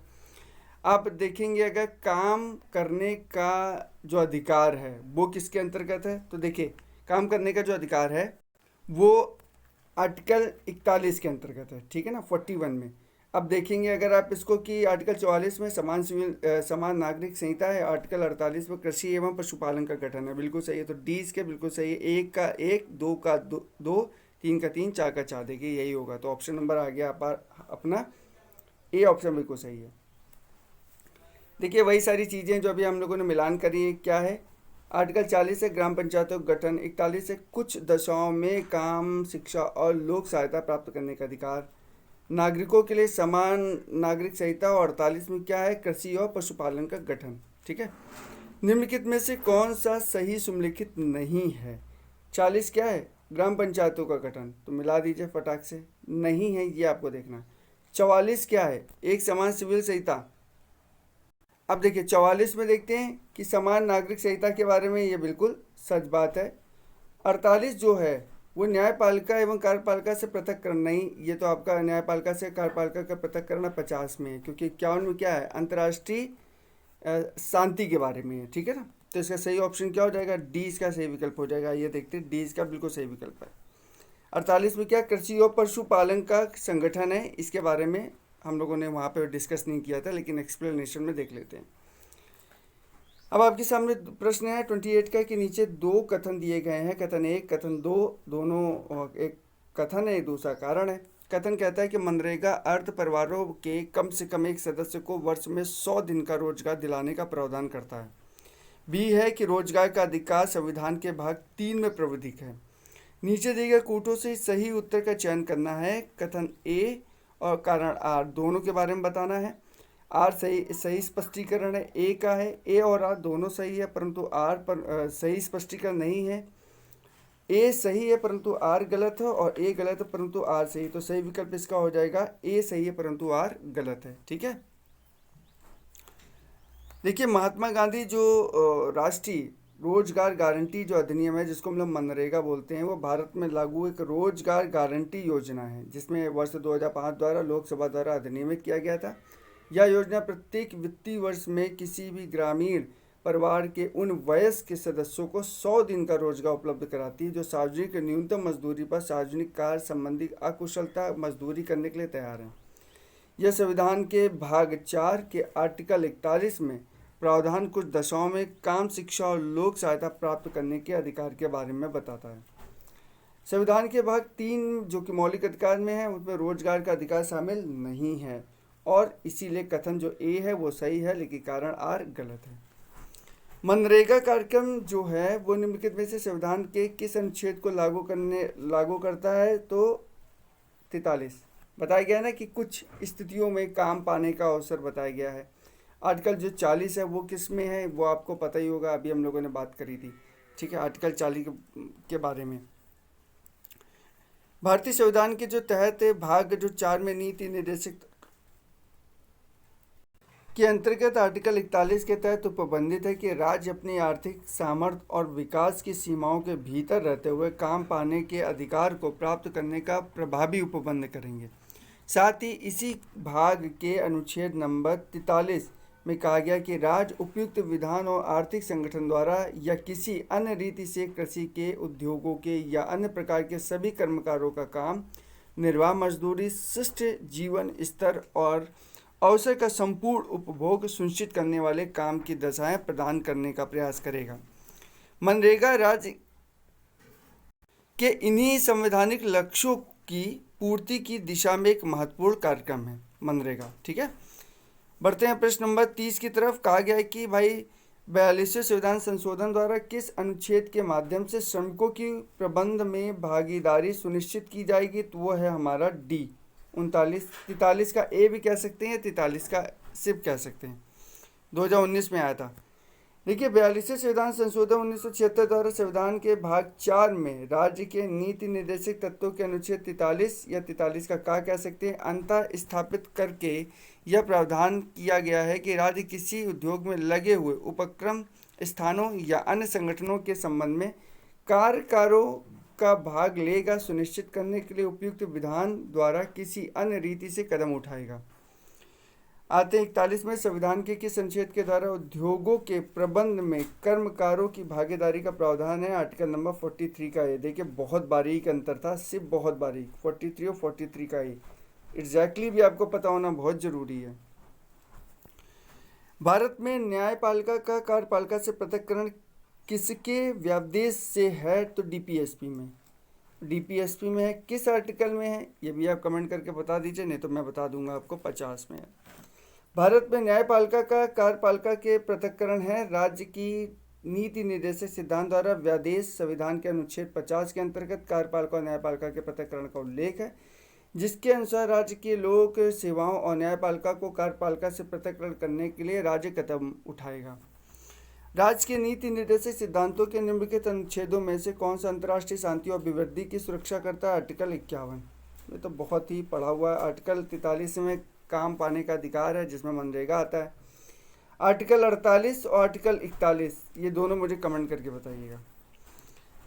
आप देखेंगे अगर काम करने का जो अधिकार है वो किसके अंतर्गत है, तो देखिए काम करने का जो अधिकार है वो आर्टिकल 41 के अंतर्गत है। ठीक है ना, 41 में। अब देखेंगे अगर आप इसको कि आर्टिकल 44 में समान नागरिक संहिता है, आर्टिकल 48 में कृषि एवं पशुपालन का गठन है, बिल्कुल सही है। तो डी इसके बिल्कुल सही है, एक का एक, दो का दो, तीन का तीन, चार का चार, देखिए यही होगा। तो ऑप्शन नंबर आ गया अपना ए ऑप्शन बिल्कुल सही है। देखिए वही सारी चीज़ें जो अभी हम लोगों ने मिलान करी है, क्या है, आर्टिकल 40 है ग्राम पंचायतों का गठन, 41 है कुछ दशाओं में काम, शिक्षा और लोक सहायता प्राप्त करने का अधिकार, नागरिकों के लिए समान नागरिक संहिता, और 48 में क्या है, कृषि और पशुपालन का गठन। ठीक है, निम्नलिखित में से कौन सा सही सुमेलित नहीं है, 40 क्या है, ग्राम पंचायतों का गठन, तो मिला दीजिए फटाक से, नहीं है ये आपको देखना है। 44 क्या है, एक समान सिविल संहिता। अब देखिए 44 में देखते हैं कि समान नागरिक संहिता के बारे में, ये बिल्कुल सच बात है। 48 जो है वो न्यायपालिका एवं कार्यपालिका से पृथक्करण, नहीं, ये तो आपका न्यायपालिका से कार्यपालिका का पृथक्करण 50 में है, क्योंकि 51 में क्या है, अंतर्राष्ट्रीय शांति के बारे में है। ठीक है ना, तो इसका सही ऑप्शन क्या हो जाएगा, डी इसका सही विकल्प हो जाएगा। ये देखते हैं, डी इसका बिल्कुल सही विकल्प है। 48 में क्या, कृषि और पशुपालन का संगठन है, इसके बारे में हम लोगों ने वहाँ पे डिस्कस नहीं किया था, लेकिन एक्सप्लेनेशन में देख लेते हैं। अब आपके सामने प्रश्न है 28 का कि नीचे दो कथन दिए गए हैं, कथन एक, कथन दो, दोनों एक कथन है, दूसरा कारण है। कथन कहता है कि मनरेगा अर्ध परिवारों के कम से कम एक सदस्य को वर्ष में 100 दिन का रोजगार दिलाने का प्रावधान करता है। बी है कि रोजगार का अधिकार संविधान के भाग 3 में प्रावधानिक है। नीचे दिए गए कूटों से सही उत्तर का चयन करना है, कथन ए और कारण आर दोनों के बारे में बताना है। आर सही स्पष्टीकरण है, ए का है, ए और आर दोनों सही है परंतु आर पर सही स्पष्टीकरण नहीं है। ए सही है परंतु आर गलत है, और ए गलत है परंतु आर सही, तो सही विकल्प इसका हो जाएगा ए सही है परंतु आर गलत है। ठीक है, देखिए महात्मा गांधी जो राष्ट्रीय रोजगार गारंटी जो अधिनियम है, जिसको हम लोग मनरेगा बोलते हैं, वो भारत में लागू एक रोजगार गारंटी योजना है, जिसमें वर्ष 2005 द्वारा लोकसभा द्वारा अधिनियमित किया गया था। यह योजना प्रत्येक वित्तीय वर्ष में किसी भी ग्रामीण परिवार के उन वयस्क सदस्यों को 100 दिन का रोजगार उपलब्ध कराती है जो सार्वजनिक न्यूनतम मजदूरी पर सार्वजनिक कार्य संबंधी अकुशलता मजदूरी करने के लिए तैयार है। यह संविधान के भाग 4 के आर्टिकल 41 में प्रावधान कुछ दशाओं में काम, शिक्षा और लोक सहायता प्राप्त करने के अधिकार के बारे में बताता है। संविधान के भाग 3 जो कि मौलिक अधिकार में है, उसमें रोजगार का अधिकार शामिल नहीं है, और इसीलिए कथन जो ए है वो सही है, लेकिन कारण आर गलत है। मनरेगा कार्यक्रम जो है वो निम्नलिखित में से संविधान के किस अनुच्छेद को लागू करता है, तो 43 बताया गया ना कि कुछ स्थितियों में काम पाने का अवसर बताया गया है। आर्टिकल जो 40 है वो किस में है, वो आपको पता ही होगा, अभी हम लोगों ने बात करी थी। ठीक है, आर्टिकल 40 के बारे में भारतीय संविधान के जो तहत भाग जो 4 में नीति निर्देशक के अंतर्गत आर्टिकल 41 के तहत उपबंधित है कि राज्य अपनी आर्थिक सामर्थ्य और विकास की सीमाओं के भीतर रहते हुए काम पाने के अधिकार को प्राप्त करने का प्रभावी उपबंध करेंगे। साथ ही इसी भाग के अनुच्छेद नंबर 43 में कहा गया कि राज्य उपयुक्त विधान और आर्थिक संगठन द्वारा या किसी अन्य रीति से कृषि के, उद्योगों के या अन्य प्रकार के सभी कर्मकारों का काम, निर्वाह मजदूरी, शिष्ट जीवन स्तर और अवसर का संपूर्ण उपभोग सुनिश्चित करने वाले काम की दशाएं प्रदान करने का प्रयास करेगा। मनरेगा राज्य के इन्हीं संवैधानिक लक्ष्यों की पूर्ति की दिशा में एक महत्वपूर्ण कार्यक्रम है मनरेगा। ठीक है, बढ़ते हैं प्रश्न नंबर 30 की तरफ। कहा गया है कि भाई 42वें संविधान संशोधन द्वारा किस अनुच्छेद के माध्यम से श्रमिकों की प्रबंध में भागीदारी सुनिश्चित की जाएगी, तो वो है हमारा डी 39। 43 का ए भी कह सकते हैं, 43 का सिर्फ कह सकते हैं, 2019 में आया था। देखिए 42वें संविधान संशोधन 1976 द्वारा संविधान के भाग 4 में राज्य के नीति निर्देशक तत्वों के अनुच्छेद 43 या 43 का कह सकते हैं अंतर स्थापित करके यह प्रावधान किया गया है कि राज्य किसी उद्योग में लगे हुए उपक्रम स्थानों या अन्य संगठनों के संबंध में कार्यकारों का भाग लेगा सुनिश्चित करने के लिए उपयुक्त विधान द्वारा किसी अन्य रीति से कदम उठाएगा। आते 41 में संविधान के किस अनुच्छेद के द्वारा उद्योगों के प्रबंध में कर्मकारों की भागीदारी का प्रावधान है? आर्टिकल नंबर 43 का। ये देखिए बहुत बारीक अंतर था, सिर्फ बहुत बारीक, 43 और 43 का ही एग्जैक्टली भी आपको पता होना बहुत जरूरी है। भारत में न्यायपालिका का कार्यपालिका से पृथक्करण किसके व्यादेश से है? तो डीपीएसपी में। डीपीएसपी में है, किस आर्टिकल में है ये भी आप कमेंट करके बता दीजिए, नहीं तो मैं बता दूंगा आपको। 50 में है। भारत में न्यायपालिका का कार्यपालिका के पृथक्करण है राज्य की नीति निर्देशक सिद्धांत द्वारा व्यादेश संविधान के अनुच्छेद 50 के अंतर्गत कार्यपालिका और न्यायपालिका के पृथक्करण का उल्लेख है, जिसके अनुसार राज्य के लोक सेवाओं और न्यायपालिका को कार्यपालिका से पृथक्करण करने के लिए राज्य कदम उठाएगा। राज्य के नीति निर्देशक सिद्धांतों के निम्नलिखित अनुच्छेदों में से कौन सा अंतर्राष्ट्रीय शांति और अभिवृद्धि की सुरक्षा करता है? आर्टिकल 51। ये तो बहुत ही पढ़ा हुआ है। आर्टिकल 43 में काम पाने का अधिकार है, जिसमें मनरेगा आता है। आर्टिकल 48 और आर्टिकल 41 ये दोनों मुझे कमेंट करके बताइएगा।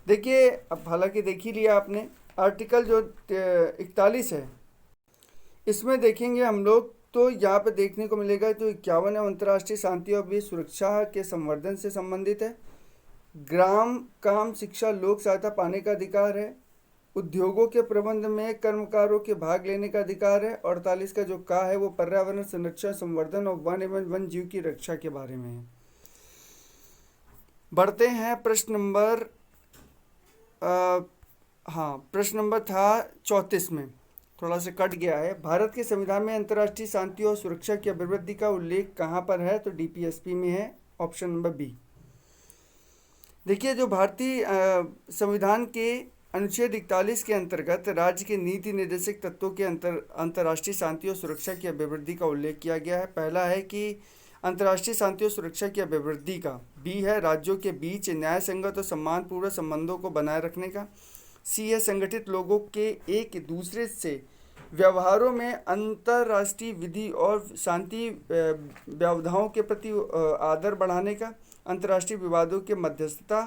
देखिए अब हालांकि देख ही लिया आपने। आर्टिकल जो 41 है इसमें देखेंगे हम लोग तो यहाँ पे देखने को मिलेगा तो 51 अंतर्राष्ट्रीय शांति और सुरक्षा के संवर्धन से संबंधित है। ग्राम काम शिक्षा लोक सहायता पाने का अधिकार है। उद्योगों के प्रबंध में कर्मकारों के भाग लेने का अधिकार है। 48 का जो है वो पर्यावरण संरक्षण संवर्धन और वन एवं वन जीव की रक्षा के बारे में है। बढ़ते हैं प्रश्न नंबर प्रश्न नंबर था 34 में, थोड़ा सा कट गया है। भारत के संविधान में अंतर्राष्ट्रीय शांति और सुरक्षा की अभिवृद्धि का उल्लेख कहाँ पर है? तो डीपीएसपी में है, ऑप्शन नंबर बी। देखिए जो भारतीय संविधान के अनुच्छेद 41 के अंतर्गत राज्य के नीति निर्देशक तत्वों के अंतर्राष्ट्रीय शांति और सुरक्षा की अभिवृद्धि का उल्लेख किया गया है। पहला है कि अंतर्राष्ट्रीय शांति और सुरक्षा की अभिवृद्धि का। बी है राज्यों के बीच न्याय संगत और सम्मानपूर्ण संबंधों को बनाए रखने का। सी है संगठित लोगों के एक दूसरे से व्यवहारों में अंतर्राष्ट्रीय विधि और शांति व्यवधाओं के प्रति आदर बढ़ाने का। अंतर्राष्ट्रीय विवादों के मध्यस्थता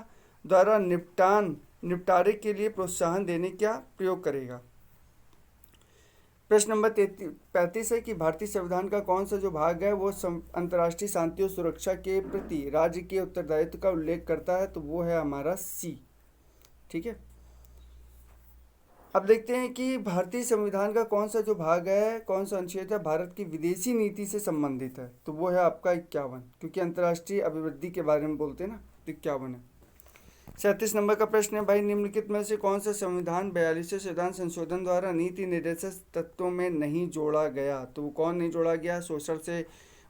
द्वारा निपटारे के लिए प्रोत्साहन देने का प्रयोग करेगा। प्रश्न नंबर 35 है कि भारतीय संविधान का कौन सा जो भाग है वो अंतर्राष्ट्रीय शांति और सुरक्षा के प्रति राज्य के उत्तरदायित्व का उल्लेख करता है? तो वो है हमारा सी। ठीक है, अब देखते हैं कि भारतीय संविधान का कौन सा जो भाग है, कौन सा अनुच्छेद है भारत की विदेशी नीति से संबंधित है? तो वो है आपका 51, क्योंकि अंतर्राष्ट्रीय अभिवृद्धि के बारे में बोलते हैं ना, तो 51 है। 37 नंबर का प्रश्न है भाई निम्नलिखित में से कौन सा संविधान 42वें संविधान संशोधन द्वारा नीति निर्देशक तत्वों में नहीं जोड़ा गया? तो वो कौन नहीं जोड़ा गया? शोषण से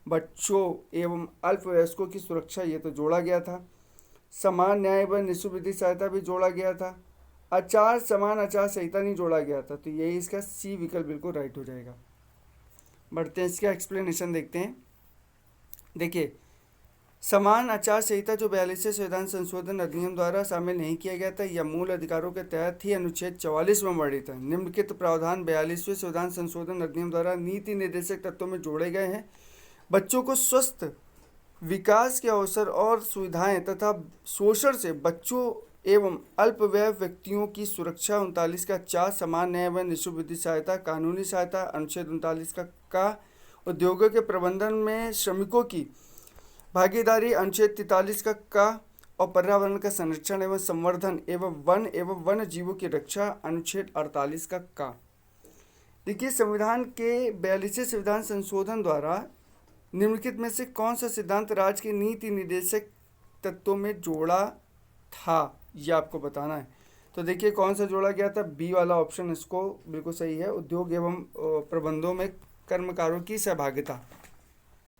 बच्चों एवं अल्पवयस्कों की सुरक्षा, ये तो जोड़ा गया था। समान न्याय व निःशुल्क विधि सहायता भी जोड़ा गया था। समान आचार संहिता नहीं जोड़ा गया था, तो यही इसका सी विकल्प बिल्कुल राइट हो जाएगा। बढ़ते हैं इसका एक्सप्लेनेशन देखते हैं। देखिए समान आचार संहिता जो 42वें संविधान संशोधन अधिनियम द्वारा शामिल नहीं किया गया था, यह मूल अधिकारों के तहत ही अनुच्छेद 44 में वर्णित है। निम्नलिखित प्रावधान 42वें संविधान संशोधन अधिनियम द्वारा नीति निर्देशक तत्वों में जोड़े गए हैं। बच्चों को स्वस्थ विकास के अवसर और सुविधाएं तथा शोषण से बच्चों एवं अल्पवय व्यक्तियों की सुरक्षा। 39 का 4 समान न्याय व निःशुल्क विधि सहायता कानूनी सहायता। अनुच्छेद 39 का उद्योगों के प्रबंधन में श्रमिकों की भागीदारी। अनुच्छेद 43 का और पर्यावरण का संरक्षण एवं संवर्धन एवं वन जीवों की रक्षा। अनुच्छेद 48 का। देखिए संविधान के 42वें संविधान संशोधन द्वारा निम्नलिखित में से कौन सा सिद्धांत राज्य के नीति निर्देशक तत्वों में जोड़ा था, ये आपको बताना है। तो देखिए कौन सा जोड़ा गया था? बी वाला ऑप्शन इसको बिल्कुल सही है। उद्योग एवं प्रबंधों में कर्मकारों की सहभागिता,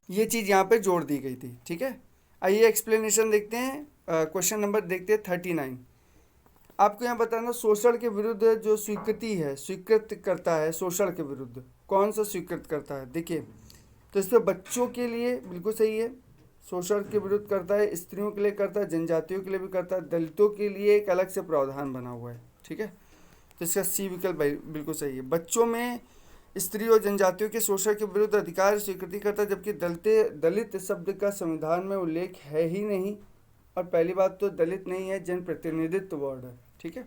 ये चीज़ यहाँ पे जोड़ दी गई थी। ठीक है, आइए एक्सप्लेनेशन देखते हैं। क्वेश्चन नंबर देखते हैं 39। आपको यहाँ बताना शोषण के विरुद्ध जो स्वीकृति है, स्वीकृत करता है शोषण के विरुद्ध, कौन सा स्वीकृत करता है? देखिए तो इस पर बच्चों के लिए बिल्कुल सही है, शोषण के विरुद्ध करता है, स्त्रियों के लिए करता है, जनजातियों के लिए भी करता है, दलितों के लिए एक अलग से प्रावधान बना हुआ है। ठीक है, तो इसका सी विकल्प बिल्कुल सही है। बच्चों में स्त्री और जनजातियों के शोषण के विरुद्ध अधिकार स्वीकृति करता है, जबकि दलित शब्द का संविधान में उल्लेख है ही नहीं। और पहली बात तो दलित नहीं है, जन प्रतिनिधित्व वर्ड है। ठीक है,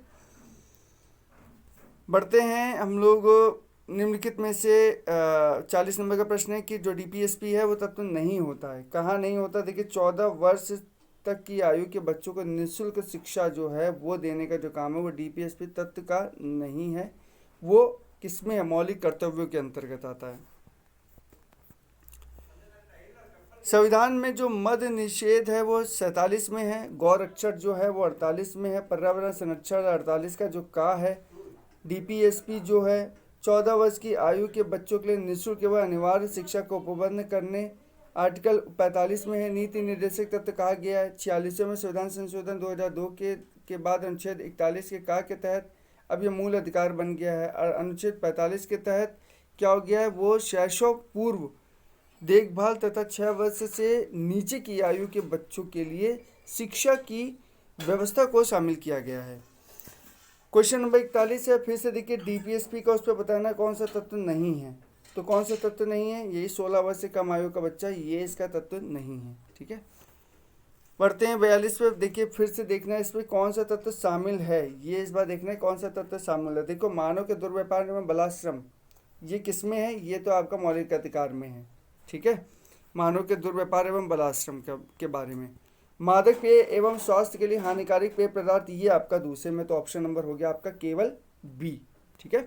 बढ़ते हैं हम लोग। निम्नलिखित में से 40 नंबर का प्रश्न है कि जो डीपीएसपी है वो तत्व नहीं होता है। कहाँ नहीं होता? देखिए, 14 वर्ष तक की आयु के बच्चों को निःशुल्क शिक्षा जो है वो देने का जो काम है वो डीपीएसपी तत्व का नहीं है। वो किसमें है? मौलिक कर्तव्यों के अंतर्गत आता है। संविधान में जो मद्य निषेध है वो 47 में है, गौरक्षण जो है वो 48 में है, पर्यावरण संरक्षण 48 का जो का है, डीपीएसपी जो है 14 वर्ष की आयु के बच्चों के लिए निःशुल्क एवं अनिवार्य शिक्षा को उपबंध करने आर्टिकल 45 में है। नीति निर्देशक तत्व कहा गया है 46वें में संविधान संशोधन 2002 के बाद अनुच्छेद 41 के का के तहत अब ये मूल अधिकार बन गया है। और अनुच्छेद 45 के तहत क्या हो गया है? वो शैशव पूर्व देखभाल तथा 6 वर्ष से नीचे की आयु के बच्चों के लिए शिक्षा की व्यवस्था को शामिल किया गया है। क्वेश्चन नंबर 41 है, फिर से देखिए डीपीएसपी का उस पर बताना कौन सा तत्व नहीं है। तो कौन सा तत्व नहीं है? यही 16 वर्ष से कम आयु का बच्चा, ये इसका तत्व नहीं है। ठीक है, पढ़ते हैं 42 पे। देखिए फिर से देखना है इसमें कौन सा तत्व शामिल है, ये इस बार देखना है कौन सा तत्व शामिल है। देखो, मानव के दुर्व्यापार एवं बलाश्रम, ये किस में है? ये तो आपका मौलिक अधिकार में है। ठीक है, मानव के दुर्व्यापार एवं बलाश्रम के बारे में। मादक पेय एवं स्वास्थ्य के लिए हानिकारक पेय पदार्थ, ये आपका दूसरे में, तो ऑप्शन नंबर हो गया आपका केवल बी। ठीक है,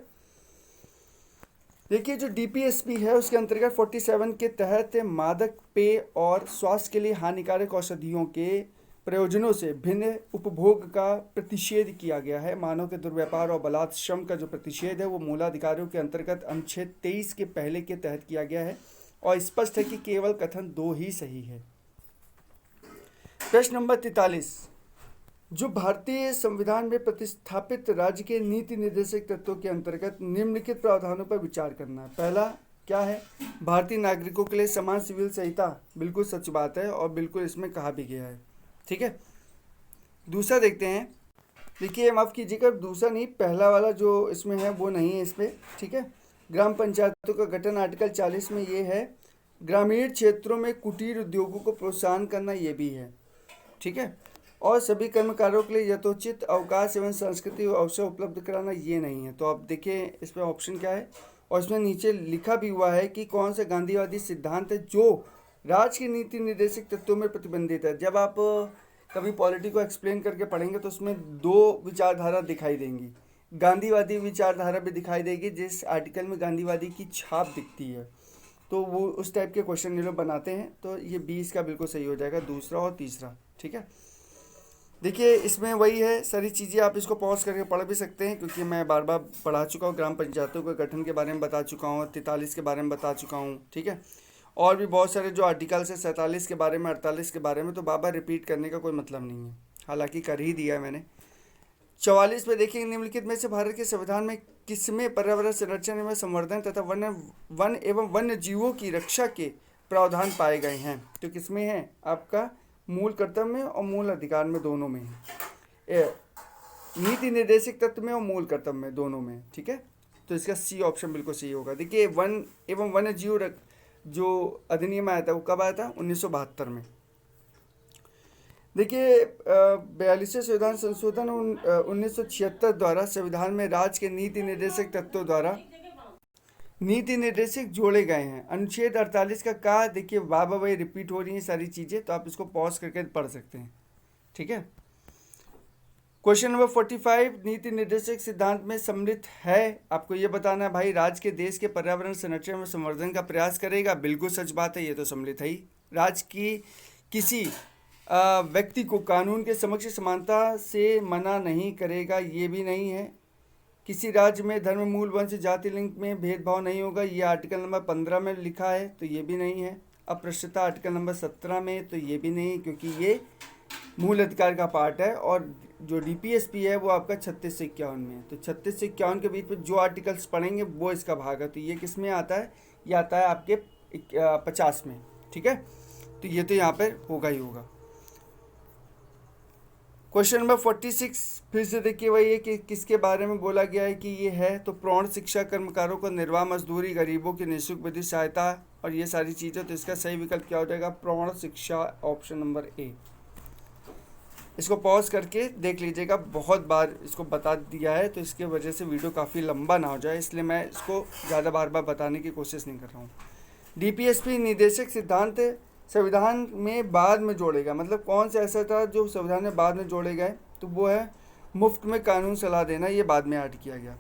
देखिए जो डीपीएसपी है उसके अंतर्गत 47 के तहत मादक पेय और स्वास्थ्य के लिए हानिकारक औषधियों के प्रयोजनों से भिन्न उपभोग का प्रतिषेध किया गया है। मानव के दुर्व्यापार और बलात्श्रम का जो प्रतिषेध है वो मूलाधिकारियों के अंतर्गत अनुच्छेद 23 के पहले के तहत किया गया है और स्पष्ट है कि केवल कथन 2 ही सही है। प्रश्न नंबर 43, जो भारतीय संविधान में प्रतिस्थापित राज्य के नीति निर्देशक तत्वों के अंतर्गत निम्नलिखित प्रावधानों पर विचार करना है। पहला क्या है? भारतीय नागरिकों के लिए समान सिविल संहिता, बिल्कुल सच बात है और बिल्कुल इसमें कहा भी गया है। ठीक है, दूसरा देखते हैं। देखिए, माफ़ कीजिएगा, दूसरा नहीं, पहला वाला जो इसमें है वो नहीं है इसमें। ठीक है, ग्राम पंचायतों का गठन आर्टिकल 40 में ये है। ग्रामीण क्षेत्रों में कुटीर उद्योगों को प्रोत्साहन करना, ये भी है। ठीक है, और सभी कर्मकारों के लिए यथोचित अवकाश एवं संस्कृति अवसर उपलब्ध कराना, ये नहीं है। तो आप देखिए इसमें ऑप्शन क्या है, और इसमें नीचे लिखा भी हुआ है कि कौन सा गांधीवादी सिद्धांत है जो राज्य की नीति निर्देशक तत्वों में प्रतिबंधित है। जब आप कभी पॉलिटी को एक्सप्लेन करके पढ़ेंगे तो उसमें 2 विचारधारा दिखाई देंगी। गांधीवादी विचारधारा भी दिखाई देगी जिस आर्टिकल में गांधीवादी की छाप दिखती है, तो वो उस टाइप के क्वेश्चन ये लोग बनाते हैं। तो ये 20 का बिल्कुल सही हो जाएगा, दूसरा और तीसरा। ठीक है, देखिए इसमें वही है, सारी चीज़ें आप इसको पॉज करके पढ़ भी सकते हैं क्योंकि मैं बार बार पढ़ा चुका हूँ। ग्राम पंचायतों के गठन के बारे में बता चुका हूँ, 43 के बारे में बता चुका हूँ। ठीक है, और भी बहुत सारे जो आर्टिकल्स है 47 के बारे में, 48 के बारे में, तो बार बार रिपीट करने का कोई मतलब नहीं है, हालांकि कर ही दिया है मैंने। 44 में देखिए, निम्नलिखित में से भारत के संविधान में किसमें पर्यावरण संरक्षण एवं संवर्धन तथा वन एवं वन्य जीवों की रक्षा के प्रावधान पाए गए हैं? तो किसमें है? आपका मूल कर्तव्य में और मूल अधिकार में, दोनों में है। नीति निर्देशक तत्व में और मूल कर्तव्य में, दोनों में। ठीक है, तो इसका सी ऑप्शन बिल्कुल सही होगा। देखिए, वन एवं वन्य जीव जो अधिनियम आया था वो कब आया था? 1972 में। देखिए, 42वें संविधान संशोधन 1976 द्वारा संविधान में राज्य के नीति निर्देशक तत्वों द्वारा नीति निर्देशक जोड़े गए हैं। अनुच्छेद 48 का देखिए बार बार रिपीट हो रही है सारी चीज़ें, तो आप इसको पॉज करके पढ़ सकते हैं। ठीक है, क्वेश्चन नंबर 45, नीति निर्देशक सिद्धांत में सम्मिलित है। आपको ये बताना है भाई, राज्य के देश के पर्यावरण संरक्षण में संवर्धन का प्रयास करेगा। बिल्कुल सच बात है, ये तो सम्मिलित है ही। राज्य की किसी व्यक्ति को कानून के समक्ष समानता से मना नहीं करेगा, ये भी नहीं है। किसी राज्य में धर्म, मूल, वंश, जाति, लिंग में भेदभाव नहीं होगा, ये आर्टिकल नंबर 15 में लिखा है, तो ये भी नहीं है। अपृष्टता आर्टिकल नंबर 17 में, तो ये भी नहीं, क्योंकि ये मूल अधिकार का पार्ट है। और जो डीपीएसपी है वो आपका 36 से 51 में है, तो 36 से 51 के बीच में जो आर्टिकल्स पढ़ेंगे वो इसका भाग है। तो ये किस में आता है? ये आता है आपके 50 में। ठीक है, तो तो ये तो यहाँ पर होगा ही होगा। क्वेश्चन नंबर 46 फिर से देखिए वही है कि किसके बारे में बोला गया है कि ये है, तो प्रौढ़ शिक्षा कर्मकारों को निर्वाह मजदूरी, गरीबों की निःशुल्क विधिक सहायता और ये सारी चीज़ें। तो इसका सही विकल्प क्या हो जाएगा? प्रौढ़ शिक्षा, ऑप्शन नंबर ए। इसको पॉज करके देख लीजिएगा, बहुत बार इसको बता दिया है तो इसके वजह से वीडियो काफ़ी लंबा ना हो जाए, इसलिए मैं इसको ज़्यादा बार बार बताने की कोशिश नहीं कर रहा हूँ। डीपीएसपी निदेशक सिद्धांत संविधान में बाद में जोड़ेगा, मतलब कौन सा ऐसा था जो संविधान में बाद में जोड़े गए? तो वो है मुफ्त में कानून सलाह देना, ये बाद में ऐड किया गया।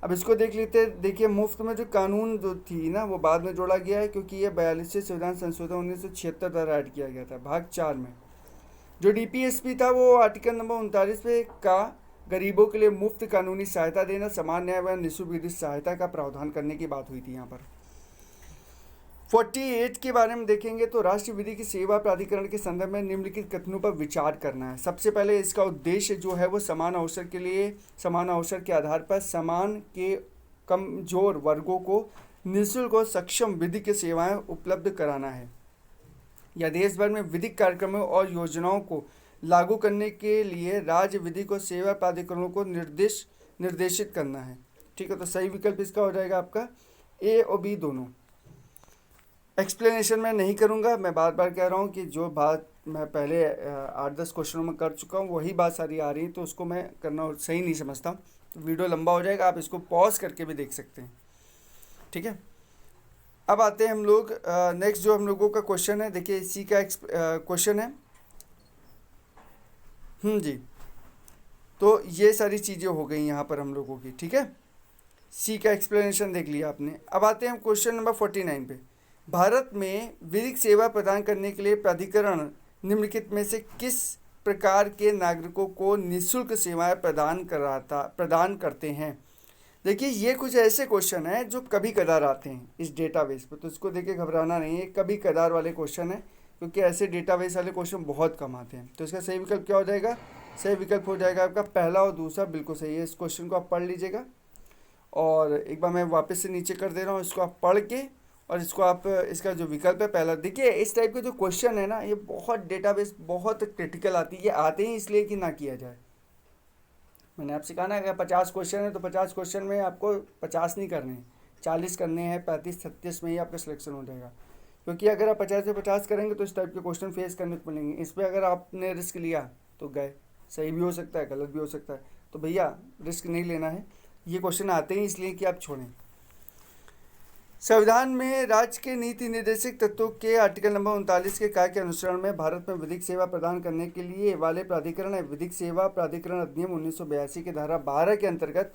अब इसको देख लेते, देखिए मुफ्त में जो कानून जो थी ना वो बाद में जोड़ा गया है, क्योंकि ये 42वें संविधान संशोधन 1976 द्वारा ऐड किया गया था भाग 4 में। जो डीपीएसपी था वो आर्टिकल नंबर 39 पे का गरीबों के लिए मुफ्त कानूनी सहायता देना, समान न्याय व निःशुल्क विधिक सहायता का प्रावधान करने की बात हुई थी यहाँ पर। 48 के बारे में देखेंगे तो राष्ट्रीय विधिक सेवा प्राधिकरण के संदर्भ में निम्नलिखित कथनों पर विचार करना है। सबसे पहले इसका उद्देश्य जो है वो समान अवसर के लिए, समान अवसर के आधार पर समान के कमजोर वर्गों को निःशुल्क और सक्षम विधिक सेवाएं उपलब्ध कराना है, या देश भर में विधिक कार्यक्रमों और योजनाओं को लागू करने के लिए राज्य विधिक और सेवा प्राधिकरणों को निर्देशित करना है। ठीक है, तो सही विकल्प इसका हो जाएगा आपका ए और बी दोनों। एक्सप्लेनेशन मैं नहीं करूंगा, मैं बार बार कह रहा हूं कि जो बात मैं पहले 8-10 क्वेश्चनों में कर चुका हूं वही बात सारी आ रही है, तो उसको मैं करना सही नहीं समझता, तो वीडियो लंबा हो जाएगा, आप इसको पॉज करके भी देख सकते हैं। ठीक है, अब आते हैं हम लोग नेक्स्ट जो हम लोगों का क्वेश्चन है, देखिए इसी का क्वेश्चन है। जी, तो ये सारी चीज़ें हो गई यहाँ पर हम लोगों की। ठीक है, सी का एक्सप्लेनेशन देख लिया आपने। अब आते हैं हम क्वेश्चन नंबर 49 पे। भारत में विधिक सेवा प्रदान करने के लिए प्राधिकरण निम्नलिखित में से किस प्रकार के नागरिकों को निःशुल्क सेवाएं प्रदान करते हैं? देखिए ये कुछ ऐसे क्वेश्चन हैं जो कभी कदार आते हैं इस डेटाबेस पर, तो इसको देखिए घबराना नहीं है, कभी कदार वाले क्वेश्चन है, क्योंकि ऐसे डेटाबेस वाले क्वेश्चन बहुत कम आते हैं। तो इसका सही विकल्प क्या हो जाएगा? सही विकल्प हो जाएगा आपका पहला और दूसरा, बिल्कुल सही है। इस क्वेश्चन को आप पढ़ लीजिएगा, और एक बार मैं वापस से नीचे कर दे रहा हूँ, इसको आप पढ़ के और इसको आप इसका जो विकल्प है पहला, देखिए इस टाइप के जो क्वेश्चन है ना ये बहुत डेटाबेस बहुत क्रिटिकल आती है, ये आते ही इसलिए कि ना किया जाए। मैंने आपसे कहा ना अगर 50 क्वेश्चन है तो 50 क्वेश्चन में आपको 50 नहीं करने हैं, 40 करने हैं, 35-36 में ही आपका सिलेक्शन हो जाएगा। क्योंकि अगर आप 50 से 50 करेंगे तो इस टाइप के क्वेश्चन फेस करने को मिलेंगे। इस पर अगर आपने रिस्क लिया तो गए, सही भी हो सकता है गलत भी हो सकता है, तो भैया रिस्क नहीं लेना है। ये क्वेश्चन आते ही इसलिए कि आप छोड़ें। संविधान में राज्य के नीति निर्देशक तत्वों के आर्टिकल नंबर 39 के काय के अनुसरण में भारत में विधिक सेवा प्रदान करने के लिए वाले प्राधिकरण है विधिक सेवा प्राधिकरण अधिनियम 1982 के धारा 12 के अंतर्गत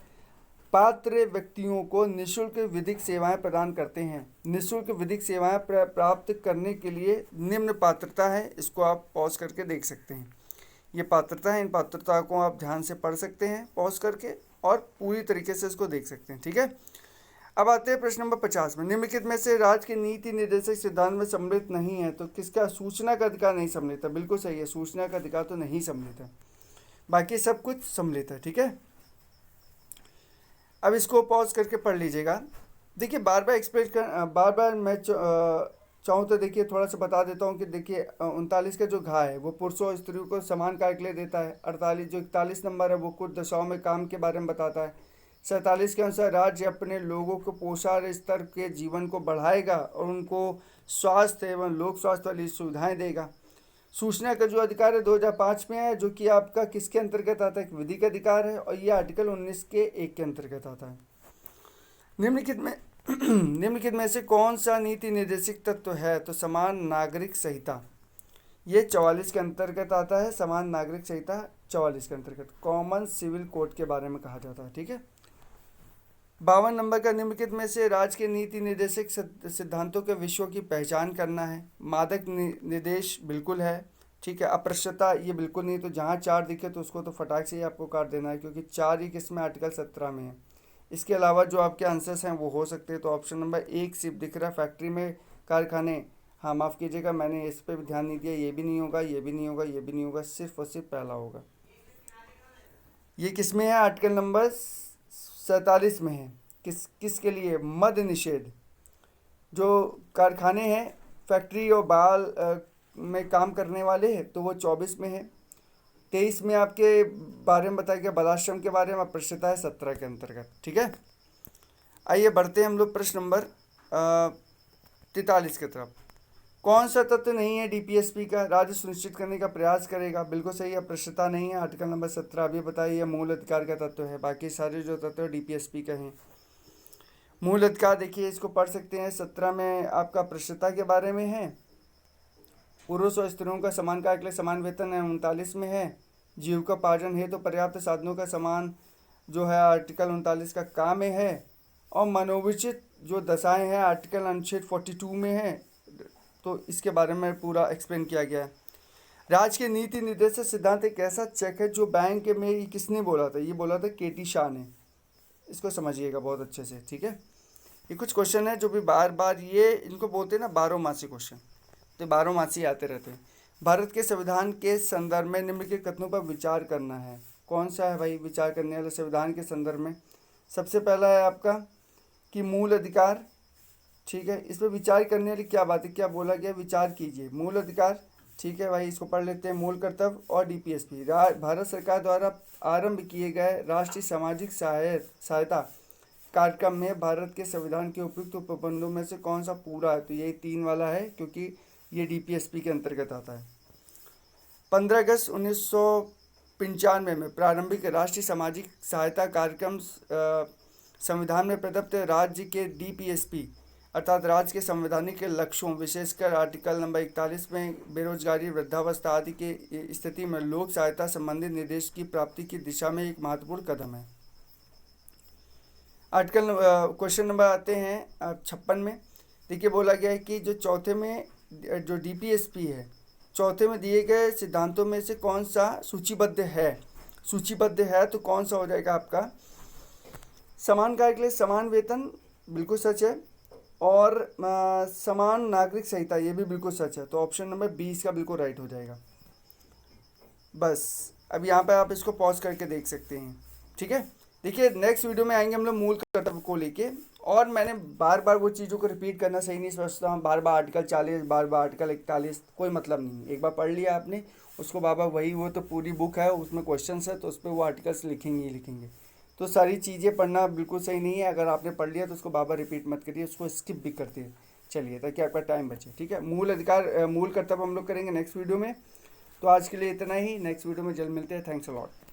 पात्र व्यक्तियों को निःशुल्क विधिक सेवाएं प्रदान करते हैं। निःशुल्क विधिक सेवाएं प्राप्त करने के लिए निम्न पात्रता है, इसको आप पॉज करके देख सकते हैं। ये पात्रता है, इन पात्रता को आप ध्यान से पढ़ सकते हैं पॉज करके और पूरी तरीके से इसको देख सकते हैं। ठीक है, अब आते हैं प्रश्न नंबर 50 में। निम्नलिखित में से राज्य के नीति निर्देशक सिद्धांत में सम्मिलित नहीं है, तो किसका? सूचना का अधिकार नहीं सम्मिलित है, बिल्कुल सही है, सूचना का अधिकार तो नहीं सम्मिलित है, बाकी सब कुछ सम्मिलित है। ठीक है, अब इसको पॉज करके पढ़ लीजिएगा। देखिए बार बार मैं चाहूँ तो देखिए थोड़ा सा बता देता हूँ कि देखिए 39 का जो घा है वो पुरुषों और स्त्रियों को समान कार्य के लिए देता है। 48 जो 41 नंबर है वो कुछ दशाओं में काम के बारे में बताता है। 47 के अनुसार राज्य अपने लोगों को पोषण स्तर के जीवन को बढ़ाएगा और उनको स्वास्थ्य एवं लोक स्वास्थ्य वाली सुविधाएं देगा। सूचना का जो अधिकार है 2005 में है, जो कि आपका किसके अंतर्गत आता है? विधिक अधिकार है, और ये आर्टिकल 19 के 1 के अंतर्गत आता है। निम्नलिखित में से कौन सा नीति निर्देशक तत्व है? तो समान नागरिक संहिता, ये 44 के अंतर्गत आता है। समान नागरिक संहिता 44 के अंतर्गत कॉमन सिविल कोड के बारे में कहा जाता है। ठीक है, 52 नंबर का निम्नलिखित में से राज्य के नीति निर्देशक सिद्धांतों के विषयों की पहचान करना है। मादक निर्देश बिल्कुल है। ठीक है, अप्रशस्ता ये बिल्कुल नहीं, तो जहाँ 4 दिखे तो उसको तो फटाक से ही आपको काट देना है, क्योंकि 4 ही किसमें? आर्टिकल 17 में है। इसके अलावा जो आपके आंसर्स हैं वो हो सकते हैं, तो ऑप्शन नंबर 1 सिर्फ दिख रहा है, फैक्ट्री में कारखाने, हाँ माफ़ कीजिएगा मैंने इस पर भी ध्यान नहीं दिया, ये भी नहीं होगा, ये भी नहीं होगा, ये भी नहीं होगा, सिर्फ और सिर्फ पहला होगा। ये किस में है? आर्टिकल नंबर 47 में है। किसके लिए? मद्य निषेध। जो कारखाने हैं फैक्ट्री और बाल में काम करने वाले हैं तो वो 24 में है। 23 में आपके बारे में बताया गया बालाश्रम के बारे में, अपृष्टता है 17 के अंतर्गत। ठीक है, आइए बढ़ते हैं हम लोग प्रश्न नंबर 43 की तरफ। कौन सा तत्व नहीं है डीपीएसपी का राज्य सुनिश्चित करने का प्रयास करेगा? बिल्कुल सही है, अपृष्टता नहीं है। आर्टिकल नंबर 17 अभी बताइए मूल अधिकार का तत्व है, बाकी सारे जो तत्व डीपीएसपी का हैं। मूल अधिकार देखिए, इसको पढ़ सकते हैं। 17 में आपका अपृष्टता के बारे में है। पुरुष और स्त्रियों का समान कार्य के लिए समान वेतन है, 39 में है। जीविकोपार्जन है तो पर्याप्त साधनों का समान जो है आर्टिकल 39 का काम में है। और मनोविचित जो दशाएं हैं आर्टिकल अनुच्छेद 42 में है, तो इसके बारे में पूरा एक्सप्लेन किया गया है। राज्य के नीति निर्देशक सिद्धांत एक ऐसा चेक है जो बैंक में ये किसने बोला था? ये बोला था केटी शाह ने। इसको समझिएगा बहुत अच्छे से, ठीक है। ये कुछ क्वेश्चन है जो भी बार बार ये इनको बोलते हैं ना 12मासी क्वेश्चन, तो 12मासी आते रहते हैं। भारत के संविधान के संदर्भ में निम्न के कथनों पर विचार करना है। कौन सा है भाई विचार करने वाला संविधान के संदर्भ में? सबसे पहला है आपका कि मूल अधिकार, ठीक है। इस पर विचार करने वाली क्या बात है, क्या बोला गया, विचार कीजिए। मूल अधिकार, ठीक है भाई, इसको पढ़ लेते हैं। मूल कर्तव्य और डीपीएसपी। भारत सरकार द्वारा आरंभ किए गए राष्ट्रीय सामाजिक सहायता कार्यक्रम में भारत के संविधान के उपयुक्त उपबंधों में से कौन सा पूरा है? तो यही 3 वाला है, क्योंकि ये डीपीएसपी के अंतर्गत आता है। 15 अगस्त 1995 में प्रारंभिक राष्ट्रीय सामाजिक सहायता कार्यक्रम संविधान में प्रदत्त राज्य के डीपीएसपी अर्थात राज्य के संवैधानिक लक्ष्यों, विशेषकर आर्टिकल नंबर 41 में बेरोजगारी, वृद्धावस्था आदि की स्थिति में लोक सहायता संबंधी निर्देश की प्राप्ति की दिशा में एक महत्वपूर्ण कदम है। आर्टिकल क्वेश्चन नंबर आते हैं 56 में। देखिए बोला गया है कि जो चौथे में जो डीपीएसपी है, चौथे में दिए गए सिद्धांतों में से कौन सा सूचीबद्ध है? सूचीबद्ध है तो कौन सा हो जाएगा आपका? समान कार्य के लिए समान वेतन, बिल्कुल सच है। और समान नागरिक संहिता, ये भी बिल्कुल सच है। तो ऑप्शन नंबर 20 का बिल्कुल राइट हो जाएगा। बस अब यहाँ पे आप इसको पॉज करके देख सकते हैं, ठीक है। देखिए नेक्स्ट वीडियो में आएंगे हम लोग मूल कर्तव्य को लेके। और मैंने बार बार वो चीज़ों को रिपीट करना सही नहीं समझता हूँ। बार बार आर्टिकल 40, बार बार आर्टिकल 41, कोई मतलब नहीं। एक बार पढ़ लिया आपने उसको बार बार वही, वो तो पूरी बुक है, उसमें क्वेश्चन है तो उस पर वो आर्टिकल्स लिखेंगे ही लिखेंगे। तो सारी चीज़ें पढ़ना बिल्कुल सही नहीं है। अगर आपने पढ़ लिया तो उसको बार बार रिपीट मत करिए, उसको स्किप भी करते चलिए ताकि आपका टाइम बचे, ठीक है। मूल अधिकार मूल कर्तव्य हम लोग करेंगे नेक्स्ट वीडियो में। तो आज के लिए इतना ही, नेक्स्ट वीडियो में जल्द मिलते हैं। Thanks a lot.